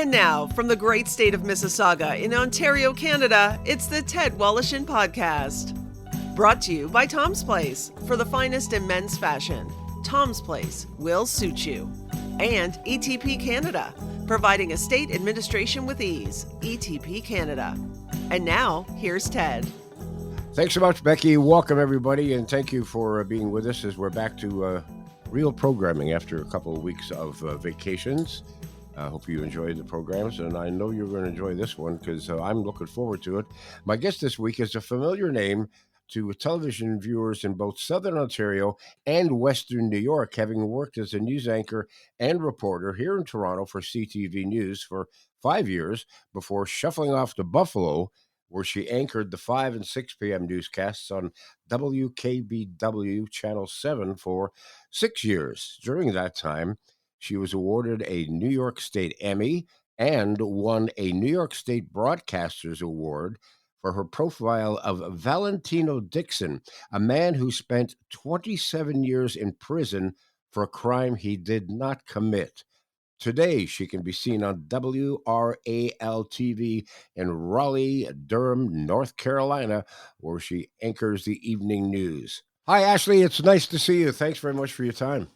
And now, from the great state of Mississauga in Ontario, Canada, it's the Ted Wallachin Podcast. Brought to you by Tom's Place. For the finest in men's fashion, Tom's Place will suit you. And ETP Canada, providing estate administration with ease. ETP Canada. And now, here's Ted. Thanks so much, Becky. Welcome, everybody, and thank you for being with us as we're back to real programming after a couple of weeks of vacations. I hope you enjoyed the programs, and I know you're going to enjoy this one because I'm looking forward to it. My guest this week is a familiar name to television viewers in both Southern Ontario and Western New York, having worked as a news anchor and reporter here in Toronto for CTV News for 5 years before shuffling off to Buffalo, where she anchored the 5 and 6 p.m. newscasts on WKBW Channel 7 for 6 years. During that time, she was awarded a New York State Emmy and won a New York State Broadcasters Award for her profile of Valentino Dixon, a man who spent 27 years in prison for a crime he did not commit. Today, she can be seen on WRAL-TV in Raleigh-Durham, North Carolina, where she anchors the evening news. Hi, Ashley. It's nice to see you. Thanks very much for your time.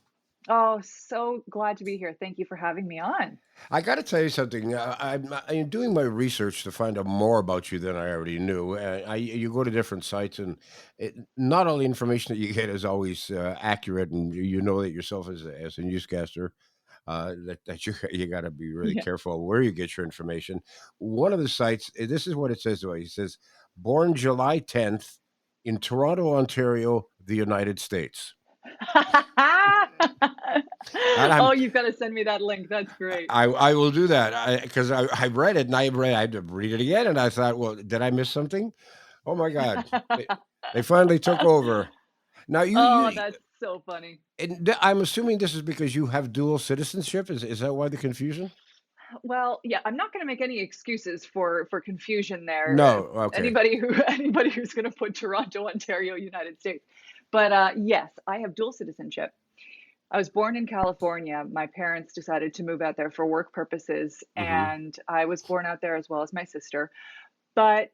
Oh, so glad to be here. Thank you for having me on. I got to tell you something. I'm doing my research to find out more about you than I already knew. You go to different sites, and not all the information that you get is always accurate, and you know that yourself as a newscaster. That you got to be really Yeah. careful where you get your information. One of the sites, this is what it says. It says, born July 10th in Toronto, Ontario, the United States. Oh, you've got to send me that link. That's great. I will do that because I read it and I had to read it again, and I thought, well, did I miss something? Oh my God, they finally took over. Now That's so funny. And I'm assuming this is because you have dual citizenship. Is that why the confusion? Well, yeah, I'm not going to make any excuses for confusion there. No, okay. Anybody who's going to put Toronto, Ontario, United States. But yes, I have dual citizenship. I was born in California. My parents decided to move out there for work purposes, and I was born out there as well as my sister. But,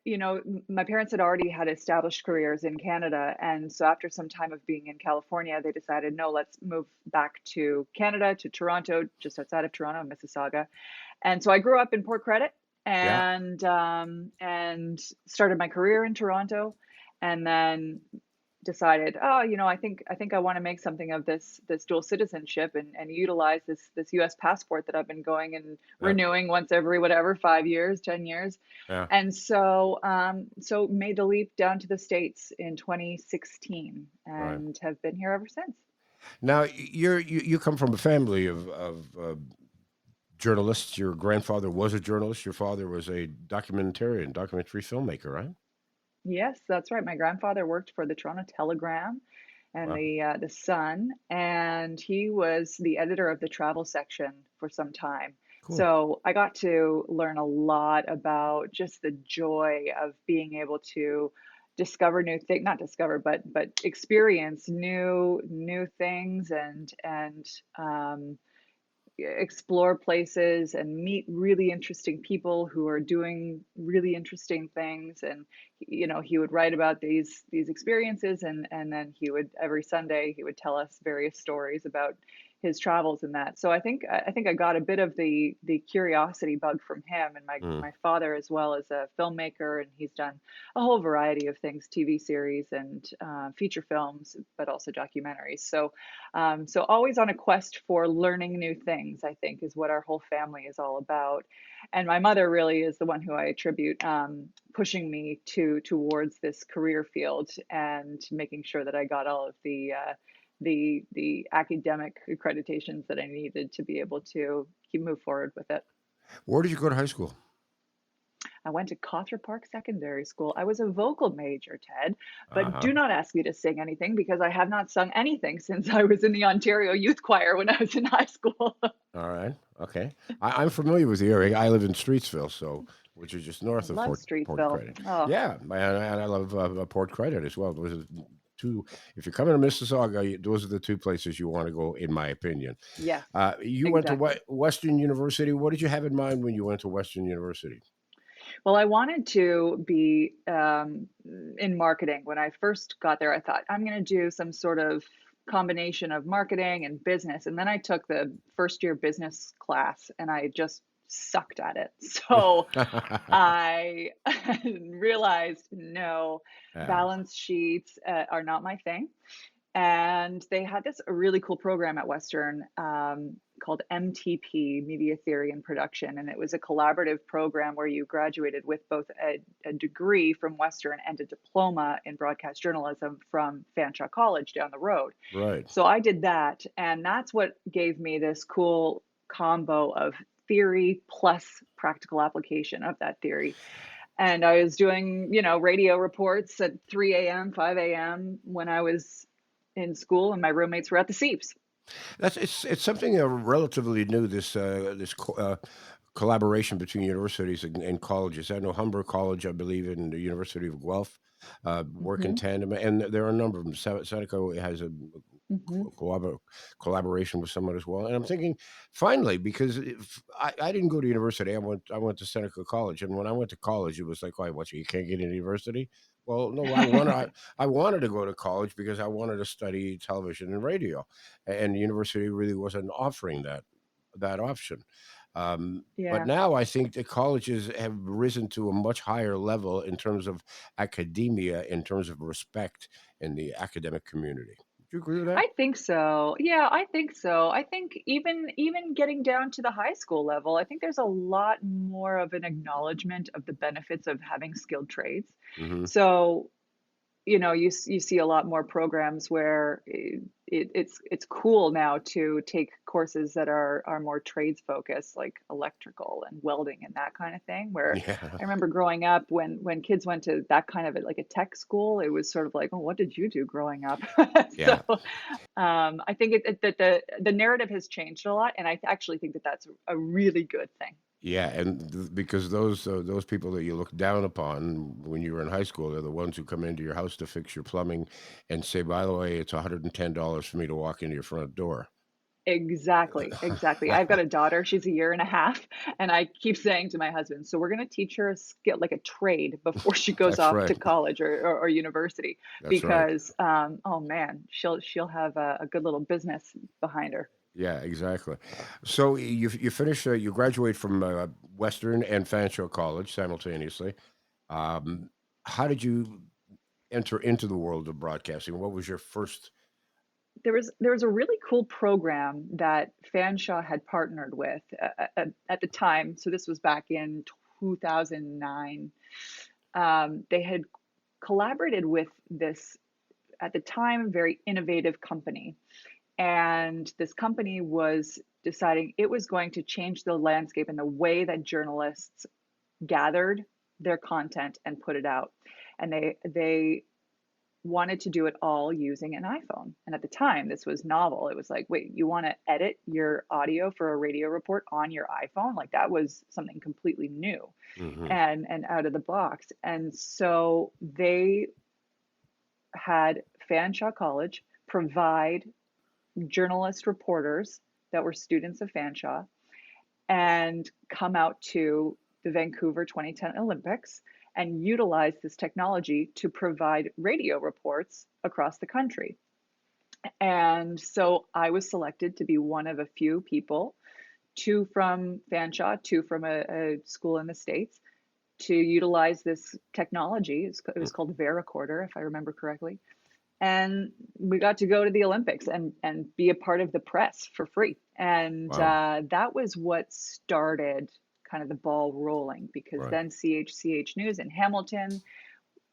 my parents had already had established careers in Canada. And so after some time of being in California, they decided, no, let's move back to Canada, to Toronto, just outside of Toronto, Mississauga. And so I grew up in Port Credit and started my career in Toronto, and then decided, I think I want to make something of this dual citizenship and utilize this U.S. passport that I've been going and renewing once every 5 years, 10 years. Yeah. And so made the leap down to the States in 2016 and have been here ever since. Now you come from a family of journalists. Your grandfather was a journalist. Your father was a documentary filmmaker, right? Yes, that's right. My grandfather worked for the Toronto Telegram and the Sun, and he was the editor of the travel section for some time. Cool. So I got to learn a lot about just the joy of being able to discover new things, not discover, but experience new things and explore places and meet really interesting people who are doing really interesting things. And he would write about these experiences, and then every Sunday he would tell us various stories about his travels and that. So I think I got a bit of the curiosity bug from him, and my father as well as a filmmaker, and he's done a whole variety of things, TV series and feature films, but also documentaries. So always on a quest for learning new things, I think, is what our whole family is all about. And my mother really is the one who I attribute pushing me towards this career field and making sure that I got all of the academic accreditations that I needed to be able to move forward with it. Where did you go to high school? I went to Cawthra Park Secondary School. I was a vocal major, Ted, but do not ask me to sing anything because I have not sung anything since I was in the Ontario Youth Choir when I was in high school. All right. Okay. I'm familiar with the area. I live in Streetsville, which is just north of Port Streetsville. Credit. Oh. Yeah, and I love Port Credit as well. Those are two. If you're coming to Mississauga, those are the two places you want to go, in my opinion. Yes, You went to exactly. Western University. What did you have in mind when you went to Western University? Well, I wanted to be in marketing. When I first got there, I thought I'm going to do some sort of combination of marketing and business. And then I took the first year business class and I just sucked at it. So I realized no, Yeah. balance sheets are not my thing. And they had this really cool program at Western called MTP, Media Theory and Production. And it was a collaborative program where you graduated with both a degree from Western and a diploma in broadcast journalism from Fanshawe College down the road. Right. So I did that. And that's what gave me this cool combo of theory plus practical application of that theory. And I was doing, radio reports at 3 a.m., 5 a.m. when I was in school, and my roommates were at the Seeps. It's something relatively new. This collaboration between universities and colleges. I know Humber College, I believe, and the University of Guelph work in Hmm. tandem, and there are a number of them. Seneca has a Hmm. collaboration with someone as well. And I'm thinking, finally, because if I didn't go to university, I went to Seneca College, and when I went to college, it was like, why, what? You can't get into university? Well, no, I wanted to go to college because I wanted to study television and radio, and the university really wasn't offering that option. But Yeah. now I think the colleges have risen to a much higher level in terms of academia, in terms of respect in the academic community. Do you agree with that? I think so. Yeah, I think so. I think even getting down to the high school level, I think there's a lot more of an acknowledgement of the benefits of having skilled trades. Hmm. So you see a lot more programs where it's cool now to take courses that are more trades focused, like electrical and welding and that kind of thing. Where Yeah, I remember growing up when kids went to that kind of like a tech school, it was sort of like, oh, what did you do growing up? So yeah, I think that the narrative has changed a lot, and I actually think that that's a really good thing. yeah. And because those people that you look down upon when you were in high school, they're the ones who come into your house to fix your plumbing and say, by the way, it's $110 for me to walk into your front door. Exactly, exactly. I've got a daughter, she's a year and a half, and I keep saying to my husband, so we're going to teach her a skill, like a trade, before she goes That's off right. to college or university, That's right. because oh man, she'll have a good little business behind her. Yeah, exactly. So you finish, you graduate from Western and Fanshawe College simultaneously. Um, how did you enter into the world of broadcasting? What was your first? There was a really cool program that Fanshawe had partnered with at the time. So this was back in 2009. They had collaborated with this, at the time, very innovative company. And this company was deciding it was going to change the landscape and the way that journalists gathered their content and put it out. And they wanted to do it all using an iPhone. And at the time, this was novel. It was like, wait, you want to edit your audio for a radio report on your iPhone? Like that was something completely new Hmm. and out of the box. And so they had Fanshawe College provide journalist reporters that were students of Fanshawe and come out to the Vancouver 2010 Olympics and utilize this technology to provide radio reports across the country. And so I was selected to be one of a few people, two from Fanshawe, two from a school in the States, to utilize this technology. It was called Varicorder, if I remember correctly. And we got to go to the Olympics and be a part of the press for free. And Wow. that was what started kind of the ball rolling, because Right. then CHCH News in Hamilton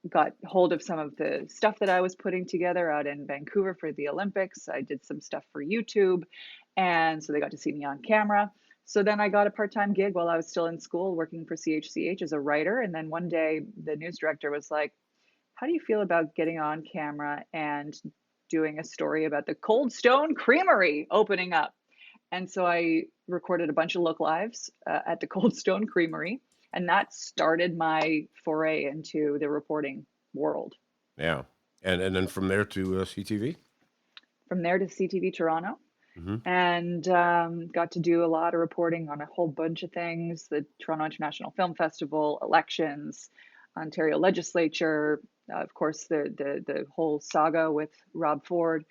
got hold of some of the stuff that I was putting together out in Vancouver for the Olympics. I did some stuff for YouTube. And so they got to see me on camera. So then I got a part-time gig while I was still in school working for CHCH as a writer. And then one day the news director was like, how do you feel about getting on camera and doing a story about the Cold Stone Creamery opening up? And so I recorded a bunch of look lives at the Cold Stone Creamery, and that started my foray into the reporting world. Yeah. And then from there to CTV. From there to CTV Toronto, Hmm. and got to do a lot of reporting on a whole bunch of things: the Toronto International Film Festival, elections, Ontario legislature, of course, the whole saga with Rob Ford.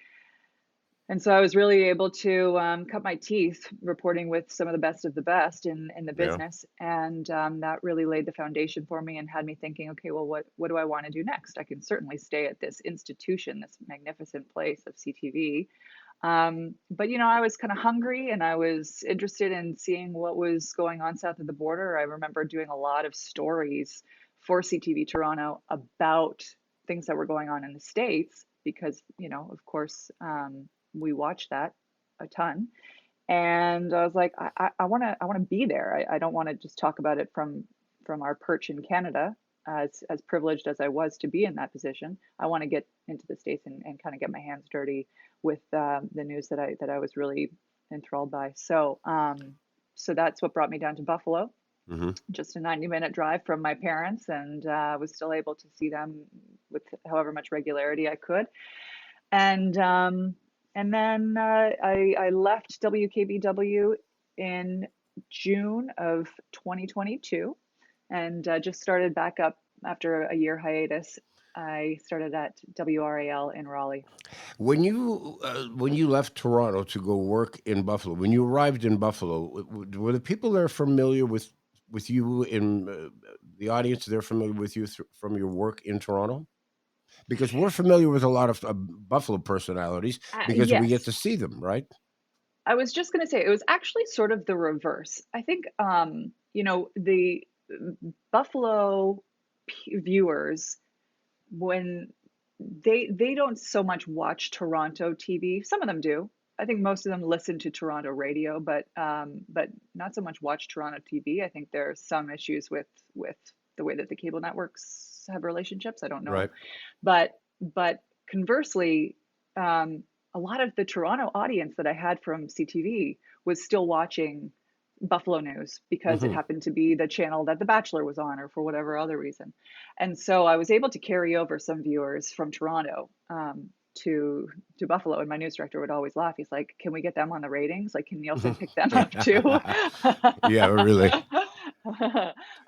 And so I was really able to cut my teeth reporting with some of the best in the Yeah. business, and that really laid the foundation for me and had me thinking, okay, well, what do I want to do next? I can certainly stay at this institution, this magnificent place of CTV, but I was kind of hungry and I was interested in seeing what was going on south of the border. I remember doing a lot of stories for CTV Toronto about things that were going on in the States because, of course, we watched that a ton. And I was like, I want to be there. I don't want to just talk about it from our perch in Canada, as privileged as I was to be in that position. I want to get into the States and kind of get my hands dirty with the news that I was really enthralled by. So that's what brought me down to Buffalo, Hmm. just a 90-minute drive from my parents, and was still able to see them with however much regularity I could. And then I left WKBW in June of 2022 and just started back up after a year hiatus. I started at WRAL in Raleigh. When you left Toronto to go work in Buffalo, when you arrived in Buffalo, were the people there familiar with you in the audience? They're familiar with you from your work in Toronto, because we're familiar with a lot of Buffalo personalities because we get Yes, to see them, right? I was just going to say it was actually sort of the reverse. I think, the Buffalo viewers, when they don't so much watch Toronto TV. Some of them do. I think most of them listen to Toronto radio, but not so much watch Toronto TV. I think there are some issues with the way that the cable networks have relationships. I don't know, Right. but conversely, a lot of the Toronto audience that I had from CTV was still watching Buffalo News because it Hmm. happened to be the channel that The Bachelor was on, or for whatever other reason. And so I was able to carry over some viewers from Toronto to Buffalo. And my news director would always laugh. He's like, "Can we get them on the ratings? Like, can Nielsen pick them up too?" Yeah, really.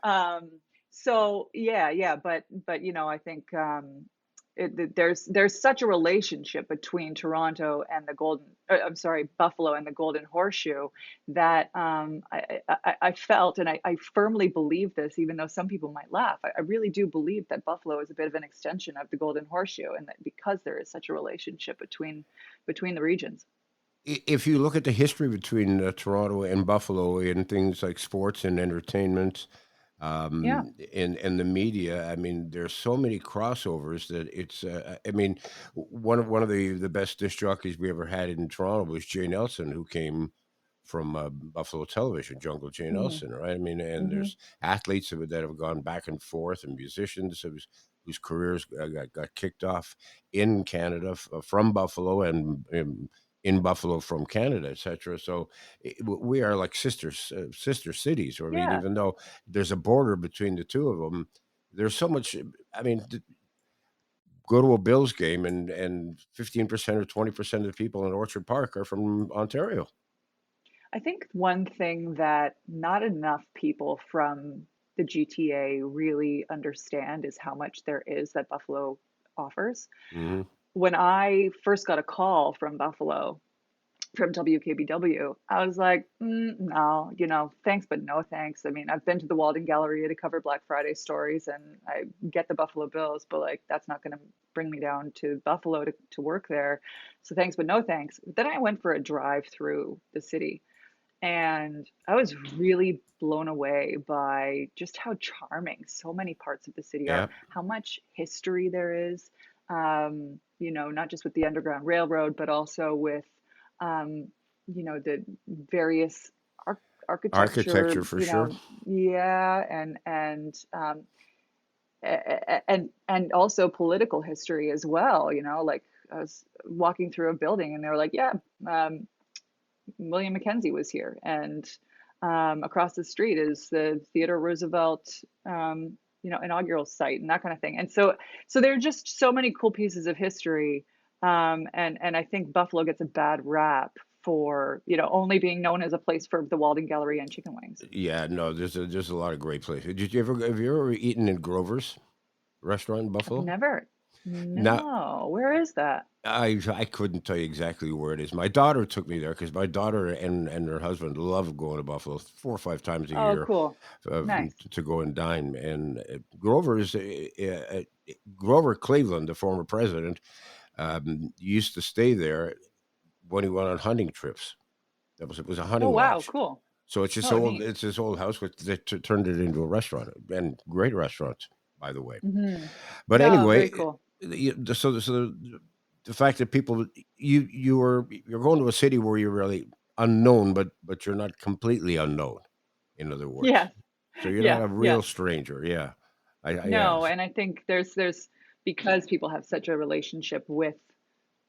um, so yeah, but I think there's such a relationship between Toronto and the I'm sorry, Buffalo and the Golden Horseshoe that I felt, and I firmly believe this, even though some people might laugh. I really do believe that Buffalo is a bit of an extension of the Golden Horseshoe, and that because there is such a relationship between the regions. If you look at the history between Toronto and Buffalo in things like sports and entertainment, Yeah. and the media, I mean, there's so many crossovers that it's. I mean, one of the best disc jockeys we ever had in Toronto was Jay Nelson, who came from Buffalo Television, Jungle Jay Hmm. Nelson, right? I mean, and Hmm. there's athletes that have gone back and forth, and musicians whose careers got kicked off in Canada from Buffalo and in Buffalo from Canada, etc. So we are like sister cities. Or I mean, Yeah. even though there's a border between the two of them, there's so much. I mean, go to a Bills game and 15% or 20% of the people in Orchard Park are from Ontario. I think one thing that not enough people from the GTA really understand is how much there is that Buffalo offers. Hmm. When I first got a call from Buffalo, from WKBW, I was like, no, thanks, but no thanks. I mean, I've been to the Walden Galleria to cover Black Friday stories, and I get the Buffalo Bills, but like, that's not going to bring me down to Buffalo to work there. So thanks, but no thanks. But then I went for a drive through the city, and I was really blown away by just how charming so many parts of the city are, Yeah, how much history there is, not just with the Underground Railroad, but also with, um, the various architecture, architecture for sure. yeah, and also political history as well, like I was walking through a building and they were like, yeah, um, William Mackenzie was here, and across the street is the Theodore Roosevelt inaugural site and that kind of thing. And so there are just so many cool pieces of history. And I think Buffalo gets a bad rap for, only being known as a place for the Walden Gallery and chicken wings. Yeah, no, there's a lot of great places. Have you ever eaten in Grover's restaurant in I've Buffalo? never, Now, no, where is that? I couldn't tell you exactly where it is. My daughter took me there because my daughter and her husband love going to Buffalo 4 or 5 times a Oh, year cool. Nice. to go and dine. And Grover Cleveland, the former president, used to stay there when he went on hunting trips. It was a Oh, hunting wow, lodge. cool. So Oh, neat. it's this old house which they turned it into a restaurant, and great restaurants, by the way. Hmm. But No, anyway, very cool. so the fact that you're going to a city where you're really unknown, but you're not completely unknown. In other words, Yes. so you're not Yeah. a Yeah. real stranger. Yeah, yeah. No, and I think there's because people have such a relationship with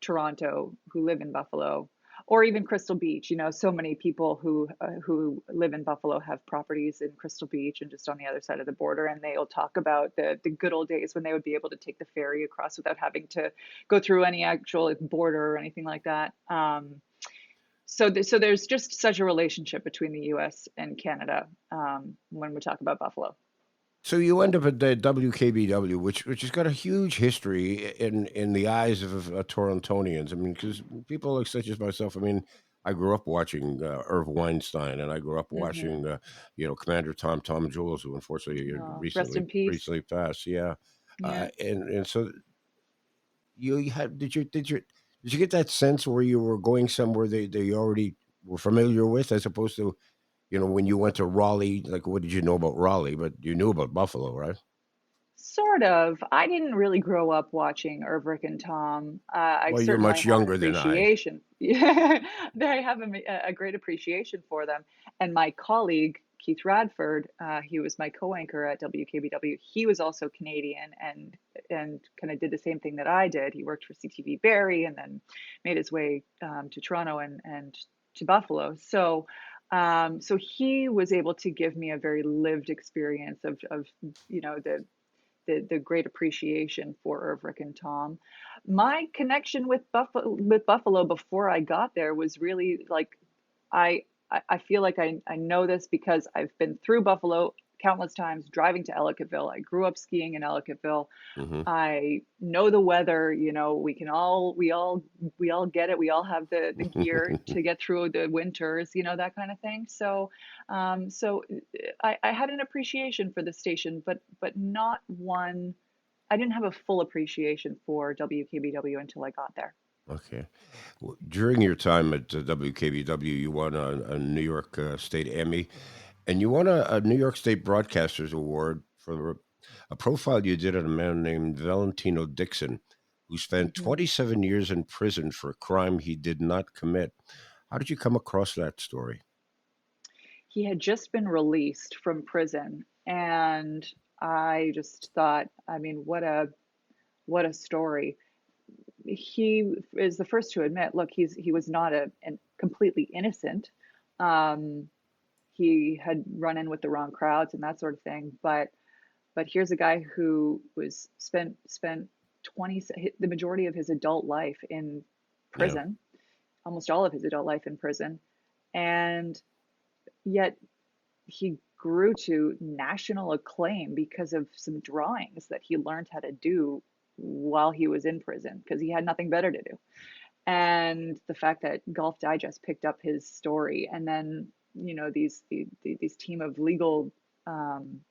Toronto who live in Buffalo, or even Crystal Beach. So many people who live in Buffalo have properties in Crystal Beach and just on the other side of the border, and they'll talk about the good old days when they would be able to take the ferry across without having to go through any actual border or anything like that. So there's just such a relationship between the U.S. and Canada when we talk about Buffalo. So you end up at the WKBW, which has got a huge history in the eyes of Torontonians. I mean, because people like such as myself. I mean, I grew up watching Irv Weinstein, and I grew up Hmm. watching Commander Tom Jules, who unfortunately Rest in peace. recently passed. Yeah, Yeah. and so you had did you get that sense where you were going somewhere they already were familiar with, as opposed to when you went to Raleigh, like what did you know about Raleigh? But you knew about Buffalo, right? Sort of. I didn't really grow up watching Ulrich and Tom. I Well, you're certainly much have an younger than I. appreciation. Yeah, I have a great appreciation for them. And my colleague Keith Radford, he was my co-anchor at WKBW. He was also Canadian and kind of did the same thing that I did. He worked for CTV Barrie and then made his way to Toronto and to Buffalo. So he was able to give me a very lived experience of the great appreciation for Ulrich and Tom. My connection with Buffalo before I got there was really like I feel like I know this because I've been through Buffalo countless times driving to Ellicottville. I grew up skiing in Ellicottville. Hmm. I know the weather, we all get it. We all have the gear to get through the winters, that kind of thing. So I had an appreciation for the station, but not one. I didn't have a full appreciation for WKBW until I got there. Okay. During your time at WKBW, you won a New York State Emmy, and you won a New York State Broadcasters Award for a profile you did on a man named Valentino Dixon, who spent Hmm. 27 years in prison for a crime he did not commit. How did you come across that story? He had just been released from prison, and I just thought, I mean, what a story. He is the first to admit, look, he was not an completely innocent. Um, he had run in with the wrong crowds and that sort of thing, but here's a guy who was spent 20 the majority of his adult life in Yeah. prison, almost all of his adult life in prison, and yet he grew to national acclaim because of some drawings that he learned how to do while he was in prison because he had nothing better to do. And the fact that Golf Digest picked up his story, and then these team of legal um,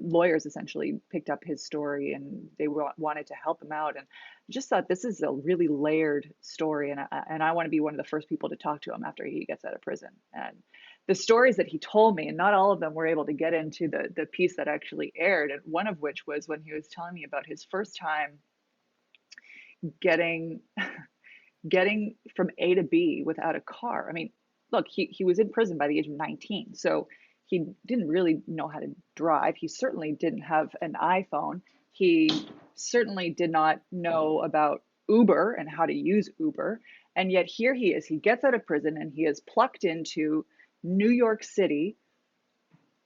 lawyers essentially picked up his story, and they wanted to help him out. And I just thought this is a really layered story, and I want to be one of the first people to talk to him after he gets out of prison. And the stories that he told me, and not all of them were able to get into the piece that actually aired, and one of which was when he was telling me about his first time getting getting from A to B without a car. I mean, look, he was in prison by the age of 19, so he didn't really know how to drive. He certainly didn't have an iPhone. He certainly did not know about Uber and how to use Uber. And yet here he is. He gets out of prison and he is plucked into New York City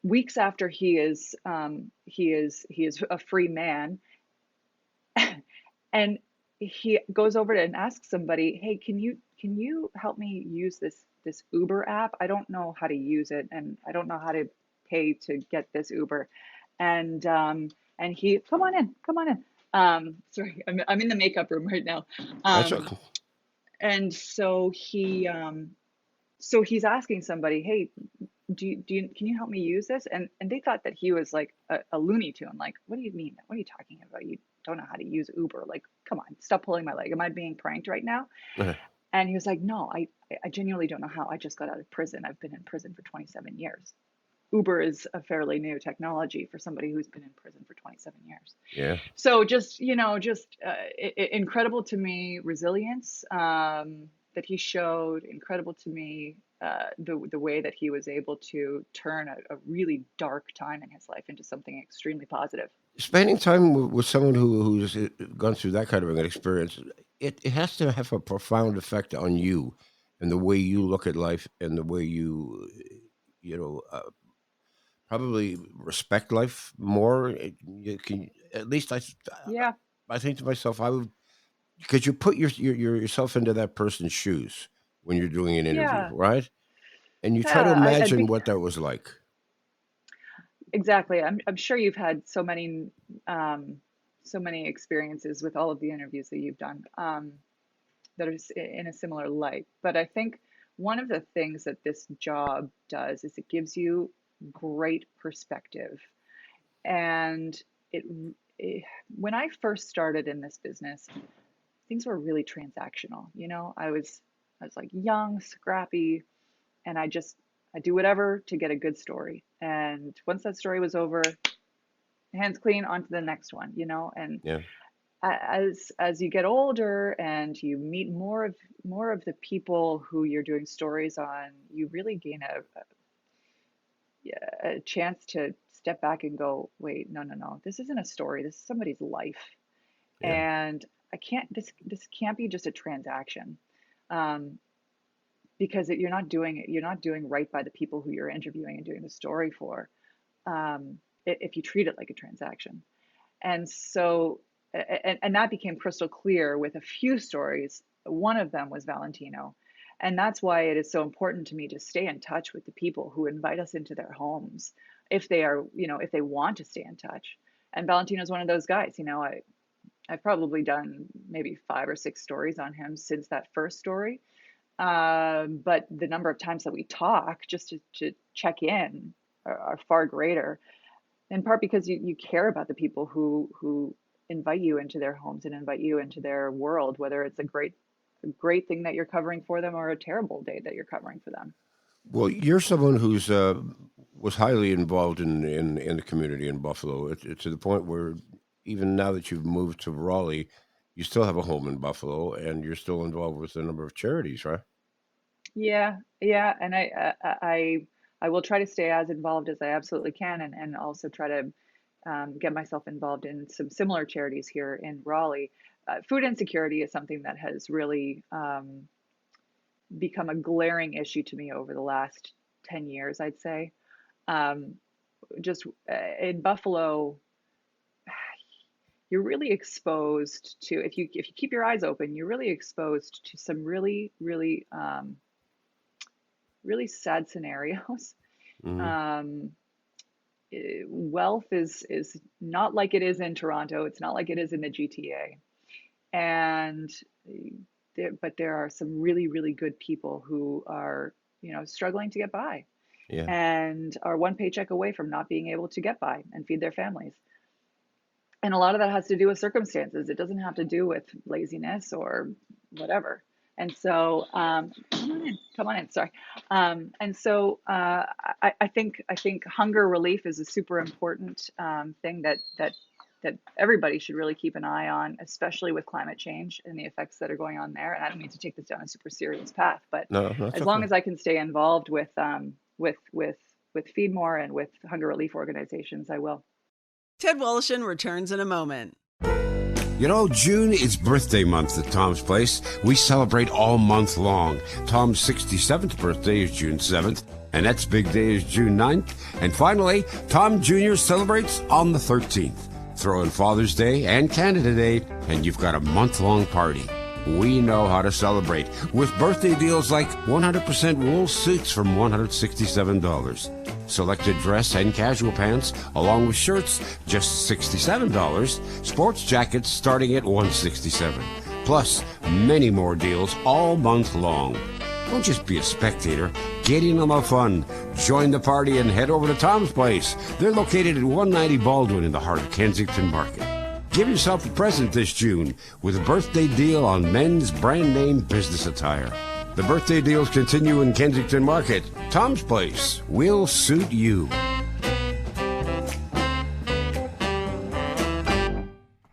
weeks after he is a free man, and he goes over and asks somebody, "Hey, can you help me use this Uber app? I don't know how to use it, and I don't know how to pay to get this Uber." And he, come on in. Sorry, I'm in the makeup room right now. That's okay. And so he's asking somebody, "Hey, can you help me use this?" And they thought that he was like a Looney Tune. Like, what do you mean? What are you talking about? You don't know how to use Uber? Like, come on, stop pulling my leg. Am I being pranked right now? Uh-huh. And he was like, "No, I genuinely don't know how. I just got out of prison. I've been in prison for 27 years. Uber is a fairly new technology for somebody who's been in prison for 27 years." Yeah. So just incredible to me, resilience that he showed. Incredible to me, the way that he was able to turn a really dark time in his life into something extremely positive. Spending time with someone who's gone through that kind of an experience, it has to have a profound effect on you and the way you look at life and the way you know, probably respect life more. You can, at least Yeah, I think to myself, I would, because you put yourself into that person's shoes when you're doing an interview, yeah, right? And you try to yeah. I imagine think what that was like. exactly. I'm sure you've had so many experiences with all of the interviews that you've done, that are in a similar light. But I think one of the things that this job does is it gives you great perspective. And it, it when I first started in this business, things were really transactional. I was like young, scrappy, and I do whatever to get a good story. And once that story was over, hands clean, on to the next one. And Yeah. as you get older and you meet more of the people who you're doing stories on, you really gain a chance to step back and go, wait, no, this isn't a story. This is somebody's life, Yeah. and I can't. This can't be just a transaction, because you're not doing right by the people who you're interviewing and doing the story for. If you treat it like a transaction. And so, and that became crystal clear with a few stories. One of them was Valentino. And that's why it is so important to me to stay in touch with the people who invite us into their homes, if if they want to stay in touch. And Valentino is one of those guys. I've probably done maybe 5 or 6 stories on him since that first story. But the number of times that we talk just to check in are far greater, in part because you care about the people who invite you into their homes and invite you into their world, whether it's a great thing that you're covering for them or a terrible day that you're covering for them. Well, you're someone who's was highly involved in the community in Buffalo, to the point where even now that you've moved to Raleigh, you still have a home in Buffalo, and you're still involved with a number of charities, right? Yeah, and I will try to stay as involved as I absolutely can, and also try to get myself involved in some similar charities here in Raleigh. Food insecurity is something that has really become a glaring issue to me over the last 10 years, I'd say. Just in Buffalo, you're really exposed to, if you keep your eyes open, you're really exposed to some really sad scenarios. Hmm. Um, Wealth is not like it is in Toronto. It's not like it is in the GTA. And but there are some really good people who are, struggling to get by, Yeah. and are one paycheck away from not being able to get by and feed their families. And a lot of that has to do with circumstances. It doesn't have to do with laziness or whatever. And so, come on in. Sorry. And so, I think hunger relief is a super important thing that everybody should really keep an eye on, especially with climate change and the effects that are going on there. And I don't mean to take this down a super serious path, but No, that's as long okay. as I can stay involved with Feed More and with hunger relief organizations, I will. Ted Wallachin returns in a moment. You know, June is birthday month at Tom's Place. We celebrate all month long. Tom's 67th birthday is June 7th. And Annette's big day is June 9th. And finally, Tom Jr. celebrates on the 13th. Throw in Father's Day and Canada Day, and you've got a month-long party. We know how to celebrate with birthday deals like 100% wool suits from $167. Selected dress and casual pants, along with shirts, just $67. Sports jackets starting at $167. Plus, many more deals all month long. Don't just be a spectator. Get in on the fun. Join the party and head over to Tom's Place. They're located at 190 Baldwin in the heart of Kensington Market. Give yourself a present this June with a birthday deal on men's brand name business attire. The birthday deals continue in Kensington Market. Tom's Place will suit you.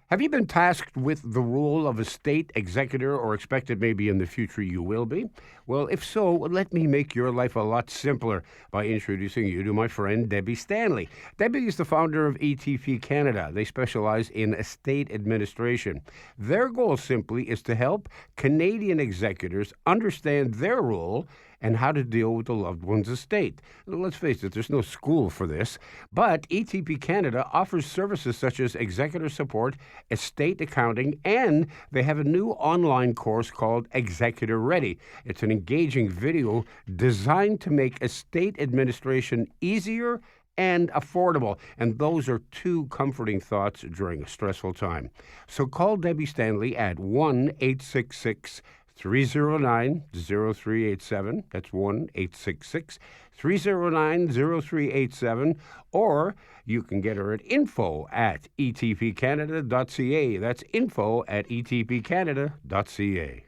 Have you been tasked with the role of a state executor or expected maybe in the future you will be? Well, if so, let me make your life a lot simpler by introducing you to my friend Debbie Stanley. Debbie is the founder of ETP Canada. They specialize in estate administration. Their goal simply is to help Canadian executors understand their role and how to deal with the loved one's estate. Let's face it, there's no school for this, but ETP Canada offers services such as executor support, estate accounting, and they have a new online course called Executor Ready. It's an engaging video designed to make estate administration easier and affordable. And those are two comforting thoughts during a stressful time. So call Debbie Stanley at 1-866-309-0387. That's 1-866-309-0387. Or you can get her at info@etpcanada.ca. That's info@etpcanada.ca.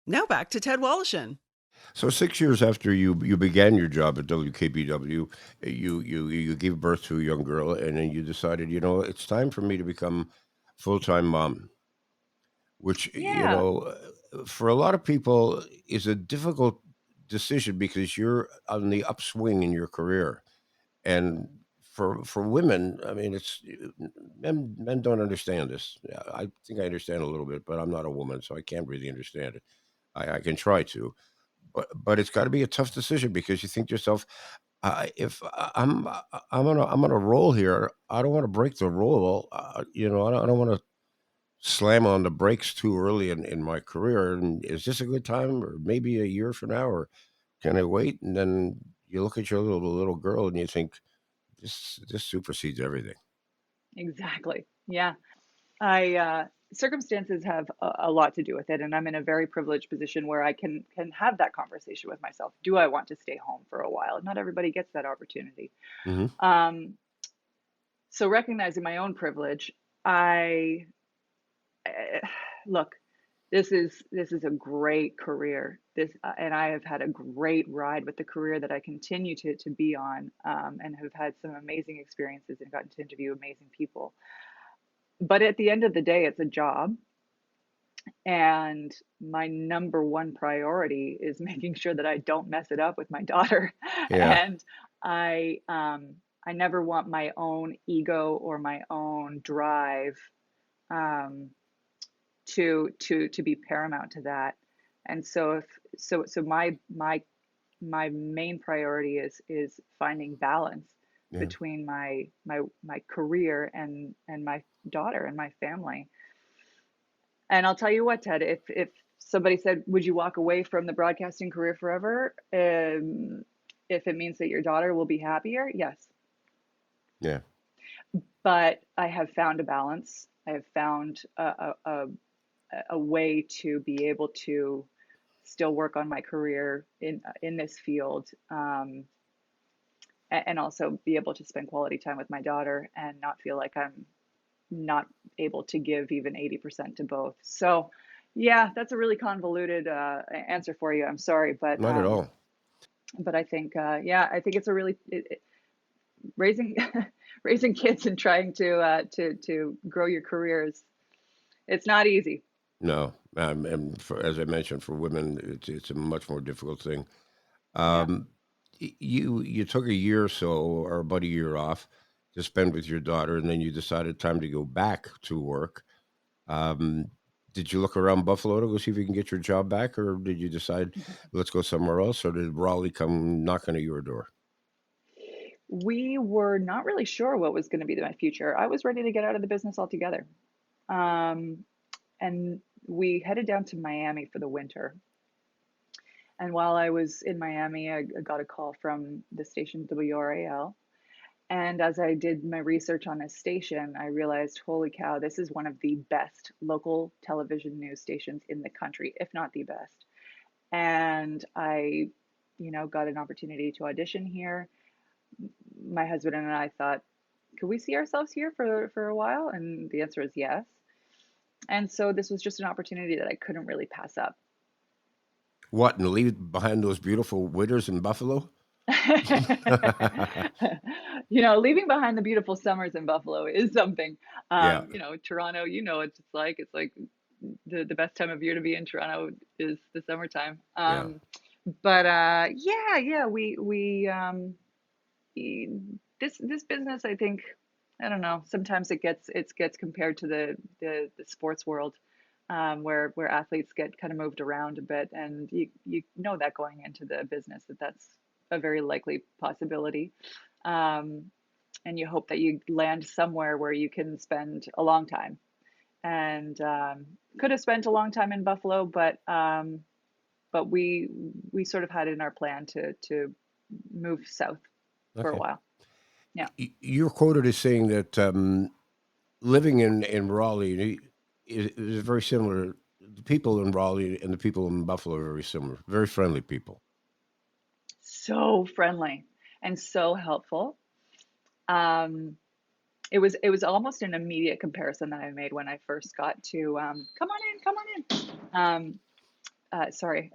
Now back to Ted Wallachin. So 6 years after you began your job at WKBW, you gave birth to a young girl, and then you decided, it's time for me to become full-time mom, which, for a lot of people is a difficult decision because you're on the upswing in your career. And for women, I mean, it's men don't understand this. I think I understand a little bit, but I'm not a woman, so I can't really understand it. I can try to, but it's got to be a tough decision because you think to yourself, if I'm on a roll here, I don't want to break the roll. I don't want to slam on the brakes too early in my career. And is this a good time, or maybe a year from now, or can I wait? And then you look at your little girl and you think, this supersedes everything. Exactly. Yeah. Circumstances have a lot to do with it, and I'm in a very privileged position where I can have that conversation with myself. Do I want to stay home for a while? Not everybody gets that opportunity. Mm-hmm. So recognizing my own privilege, look, this is a great career. And I have had a great ride with the career that I continue to be on, and have had some amazing experiences and gotten to interview amazing people. But at the end of the day, it's a job. And my number one priority is making sure that I don't mess it up with my daughter. Yeah. And I never want my own ego or my own drive to be paramount to that. And so my main priority is finding balance between my career and my daughter and my family. And I'll tell you what, Ted, if somebody said, would you walk away from the broadcasting career forever? If it means that your daughter will be happier, yes. Yeah. But I have found a balance. I have found a way to be able to still work on my career in this field, and also be able to spend quality time with my daughter and not feel like I'm not able to give even 80% to both. So yeah, that's a really convoluted answer for you. I'm sorry, but not at all. But I think I think it's a really raising kids and trying to grow your careers. It's not easy. No, and as I mentioned, for women, it's a much more difficult thing. Yeah. You took a year or so, or about a year off, to spend with your daughter, and then you decided time to go back to work. Did Did you look around Buffalo to go see if you can get your job back, or did you decide let's go somewhere else, or did Raleigh come knocking at your door? We were not really sure what was going to be my future. I was ready to get out of the business altogether. Um, and we headed down to Miami for the winter. And while I was in Miami, I got a call from the station WRAL. And as I did my research on this station, I realized, holy cow, this is one of the best local television news stations in the country, if not the best. And I, got an opportunity to audition here. My husband and I thought, could we see ourselves here for a while? And the answer is yes. And so this was just an opportunity that I couldn't really pass up. What, and leave behind those beautiful winters in Buffalo? Leaving behind the beautiful summers in Buffalo is something. Yeah, Toronto, what it's like. It's like the best time of year to be in Toronto is the summertime. yeah. But yeah, this business, I think, I don't know. Sometimes it gets compared to the sports world, where athletes get kind of moved around a bit, and you know that going into the business that's a very likely possibility, and you hope that you land somewhere where you can spend a long time, and could have spent a long time in Buffalo, but we sort of had it in our plan to move south for a Okay. while. Yeah. You're quoted as saying that living in Raleigh is very similar. The people in Raleigh and the people in Buffalo are very similar. Very friendly people. So friendly and so helpful. Um, it was almost an immediate comparison that I made when I first got to come on in. Sorry,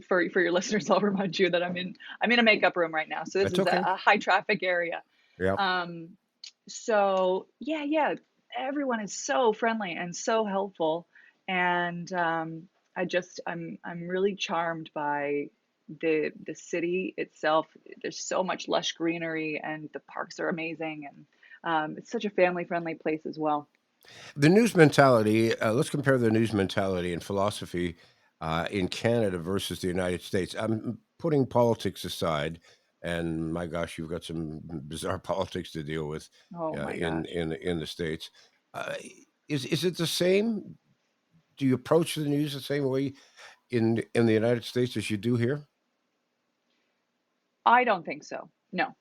for your listeners, I'll remind you that I'm in a makeup room right now, so this That's is okay. a high traffic area. Yeah. So yeah, everyone is so friendly and so helpful, and I'm really charmed by the city itself. There's so much lush greenery, and the parks are amazing, and it's such a family friendly place as well. The news mentality, let's compare the news mentality and philosophy in Canada versus the United States. I'm putting politics aside, and my gosh, you've got some bizarre politics to deal with Oh my gosh. in the States. Uh, is it the same? Do you approach the news the same way in the United States as you do here? I don't think so. No.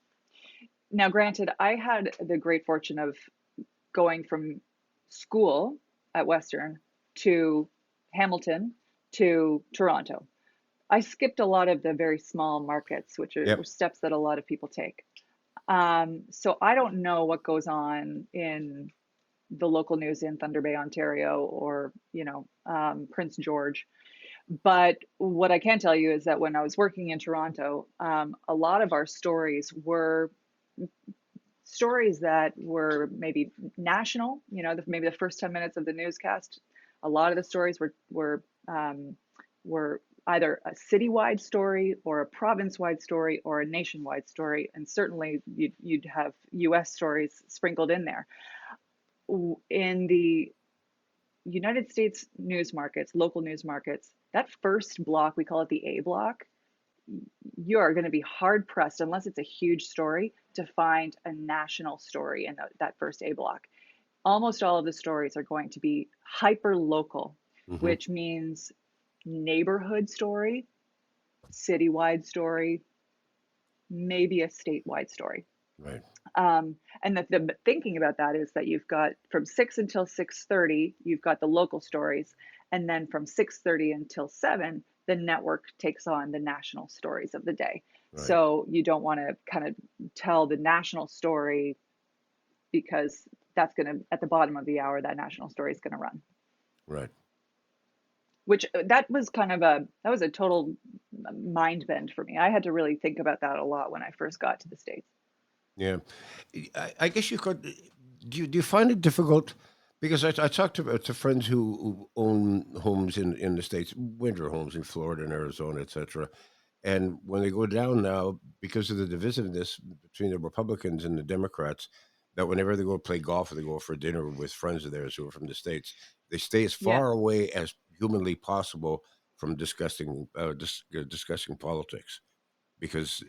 Now, granted, I had the great fortune of going from school at Western to Hamilton to Toronto. I skipped a lot of the very small markets, which are Yep. steps that a lot of people take. So I don't know what goes on in the local news in Thunder Bay, Ontario, or Prince George. But what I can tell you is that when I was working in Toronto, a lot of our stories that were maybe national, maybe the first 10 minutes of the newscast, a lot of the stories were either a citywide story or a province-wide story or a nationwide story, and certainly you'd have U.S. stories sprinkled in there. In the United States news markets, local news markets, that first block, we call it the A block, you are going to be hard pressed, unless it's a huge story, to find a national story in that first A block. Almost all of the stories are going to be hyper local, Hmm. which means neighborhood story, citywide story, maybe a statewide story. Right. And the thinking about that is that you've got from 6 until 6:30, you've got the local stories, and then from 6:30 until 7, the network takes on the national stories of the day. Right. So you don't want to kind of tell the national story, because that's going to, at the bottom of the hour, that national story is going to run. Right. Which that was a total mind bend for me. I had to really think about that a lot when I first got to the States. Yeah. I guess you could. Do you find it difficult? Because I talked to friends who own homes in the States, winter homes in Florida and Arizona, etc. And when they go down now, because of the divisiveness between the Republicans and the Democrats, that whenever they go play golf or they go for dinner with friends of theirs who are from the States, they stay as Yeah. far away as humanly possible from discussing politics because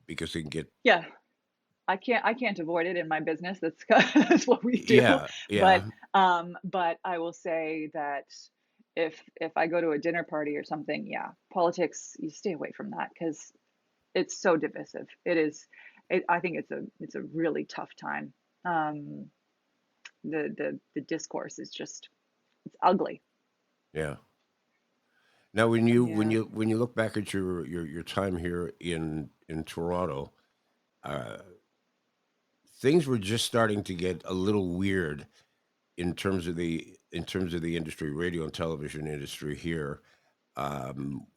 they can get. Yeah. I can't avoid it in my business. That's that's what we do. Yeah, But yeah, but I will say that if I go to a dinner party or something, yeah, politics, you stay away from that because it's so divisive. It is. I think it's a really tough time. Um, the discourse is just it's ugly. yeah. Now, when you Yeah. look back at your time here in Toronto, uh, things were just starting to get a little weird in terms of the industry, radio and television industry here,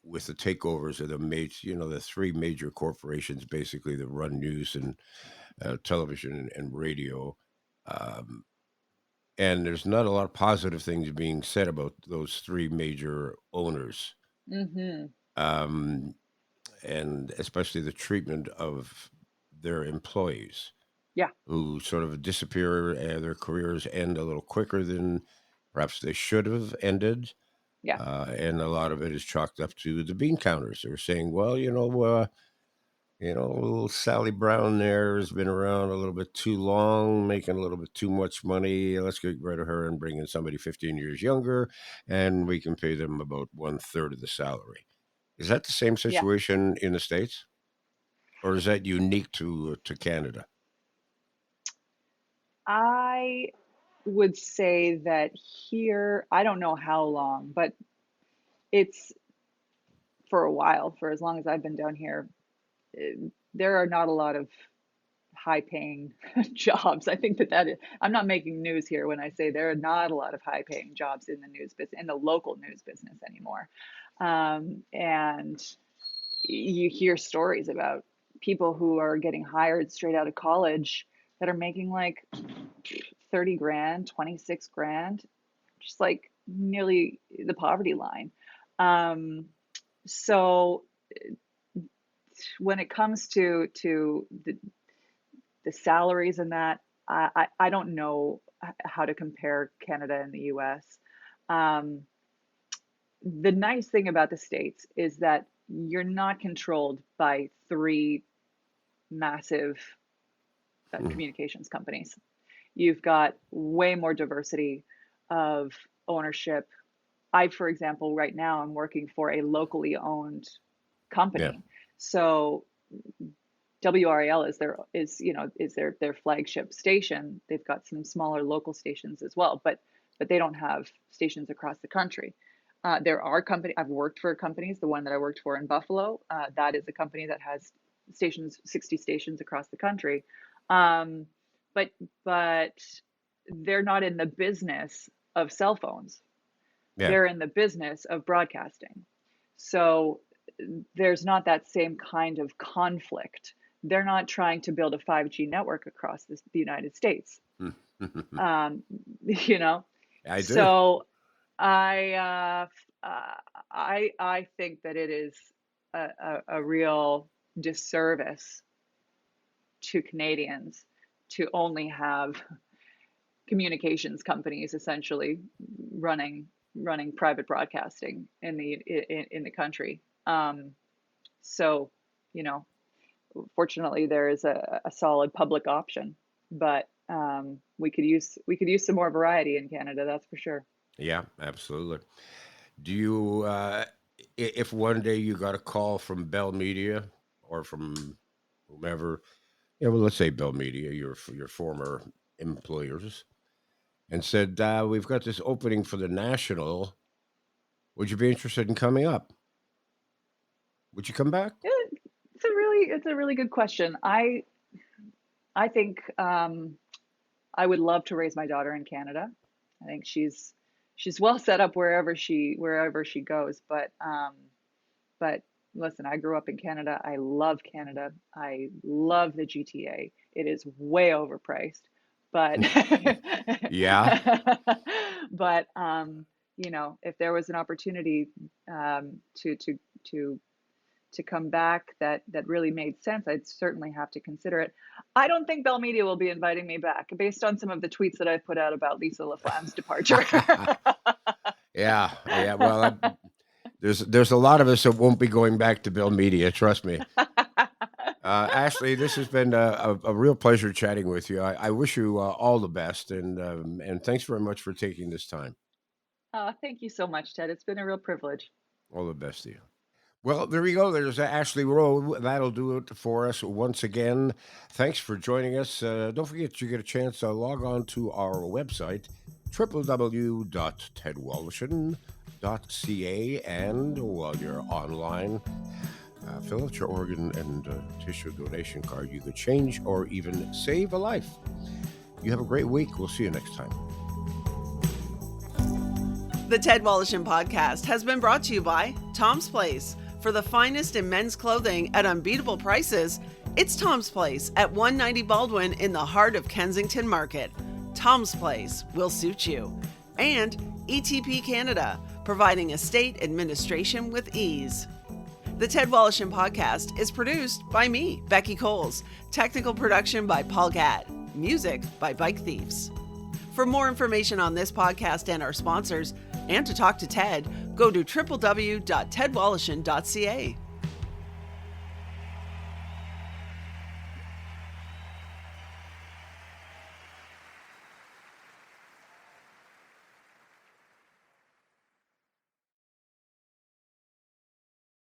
with the takeovers of the three major corporations basically that run news and television and radio. Um, and there's not a lot of positive things being said about those three major owners, Mm-hmm. um, and especially the treatment of their employees Yeah. who sort of disappear and their careers end a little quicker than perhaps they should have ended. Yeah. And a lot of it is chalked up to the bean counters. They were saying, well, little Sally Brown there has been around a little bit too long, making a little bit too much money. Let's get rid of her and bring in somebody 15 years younger, and we can pay them about one third of the salary. Is that the same Yeah. situation in the States, or is that unique to Canada? I would say that here, I don't know how long, but it's for a while, for as long as I've been down here, eh, there are not a lot of high paying jobs. I think that is, I'm not making news here when I say there are not a lot of high paying jobs in the news business, in the local news business anymore. And you hear stories about people who are getting hired straight out of college that are making like 30 grand, 26 grand, just like nearly the poverty line. Um, so when it comes to the salaries and that, I don't know how to compare Canada and the US. Um, the nice thing about the States is that you're not controlled by three massive Hmm. communications companies. You've got way more diversity of ownership. For example, right now I'm working for a locally owned Yeah, company. So WRAL is their flagship station. They've got some smaller local stations as well, but they don't have stations across the country. There are company I've worked for companies. The one that I worked for in Buffalo, that is a company that has 60 stations across the country. Um, but but they're not in the business of cell phones. yeah, They're in the business of broadcasting. So there's not that same kind of conflict. They're not trying to build a 5G network across the United States. Um, you know, I do. so I I think that it is a real disservice to Canadians to only have communications companies essentially running running private broadcasting in the country. So, you know, fortunately, there is a solid public option, but we could use some more variety in Canada. That's for sure. Yeah, absolutely. Do you, if one day you got a call from Bell Media or from whomever, well, let's say Bell Media, your former employers, and said, "We've got this opening for the National. Would you be interested in coming up? Would you come back?" Yeah, it's a really good question. I think I would love to raise my daughter in Canada. I think she's well set up wherever she goes. But listen, I grew up in Canada. I love Canada. I love the GTA. It is way overpriced, but Yeah, but if there was an opportunity to to come back that really made sense, I'd certainly have to consider it. I don't think Bell Media will be inviting me back based on some of the tweets that I've put out about Lisa LaFlamme's departure. Yeah. Well, there's a lot of us that won't be going back to Bell Media. Trust me. Ashley, this has been a real pleasure chatting with you. I wish you all the best, and thanks very much for taking this time. Thank you so much, Ted. It's been a real privilege. All the best to you. Well, there we go. There's Ashley Rowe. That'll do it for us once again. Thanks for joining us. Don't forget, you get a chance to log on to our website, www.tedwallishin.ca, and while you're online, fill out your organ and tissue donation card. You could change or even save a life. You have a great week. We'll see you next time. The Ted Wallishin Podcast has been brought to you by Tom's Place. For the finest in men's clothing at unbeatable prices, it's Tom's Place at 190 Baldwin in the heart of Kensington Market. Tom's Place will suit you. And ETP Canada, providing estate administration with ease. The Ted Wallishin Podcast is produced by me, Becky Coles. Technical production by Paul Gatt. Music by Bike Thieves. For more information on this podcast and our sponsors, and to talk to Ted, go to www.tedwallishin.ca.